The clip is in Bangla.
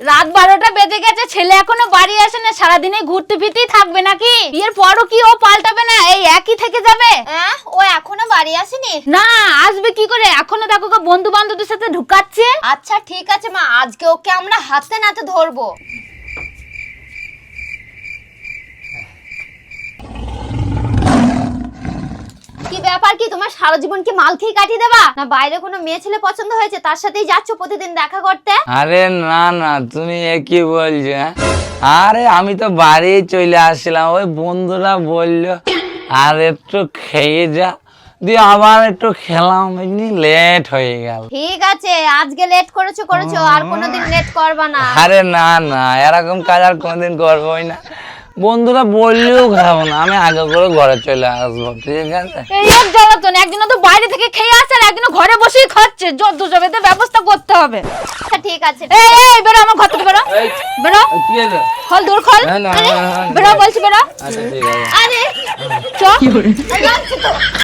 রাত 12টা বেজে গেছে, ছেলে এখনো বাড়ি আসে না, সারাদিনে ঘুরতে ফিরতেই থাকবে নাকি? বিয়ের পরও কি ও পাল্টাবে না, এই একই থেকে যাবে? ও এখনো বাড়ি আসেনি? না, আসবে কি করে, এখনো দেখো বন্ধু বান্ধবদের সাথে ঢুকাচ্ছে। আচ্ছা ঠিক আছে মা, আজকে ওকে আমরা হাতে নাতে ধরবো। কি ব্যাপার, কি তোমার সারা জীবন কি মাল খেয়ে কাটিয়ে দেবা, না বাইরে কোনো মেয়ে ছেলে পছন্দ হয়েছে তার সাথেই যাচ্ছ প্রতিদিন দেখা করতে? আরে না না, তুমি এ কি বলছো? আরে আমি তো বাড়ি চলে আসছিলাম, ওই বন্ধুরা বললো আর একটু খেয়ে যা, দিয়ে আবার একটু খেলাম, এমনি লেট হয়ে গেল। ঠিক আছে, আজকে লেট করেছো আর কোনোদিন লেট করবা না। আরে না না, এরকম কাজ আর কোনোদিন করবোই না। বন্ধুরা বললেও খাবো না, আমি আগে করে ঘরে চলে আসবো, ঠিক আছে? এই এক জ্বালাতন, একদিন তো বাইরে থেকে খেয়ে আসছে আর একদিন ঘরে বসেই খাচ্ছে, যত যাবে তো ব্যবস্থা করতে হবে। আচ্ছা ঠিক আছে। এই এই বেরো আমার ঘর থেকে, বেরো বেরো, কি হলো? খোল দূর খোল, না, না, না, না, বেরো বলছি বেরো। আচ্ছা ঠিক আছে। আরে চ। যাচ্ছি তো।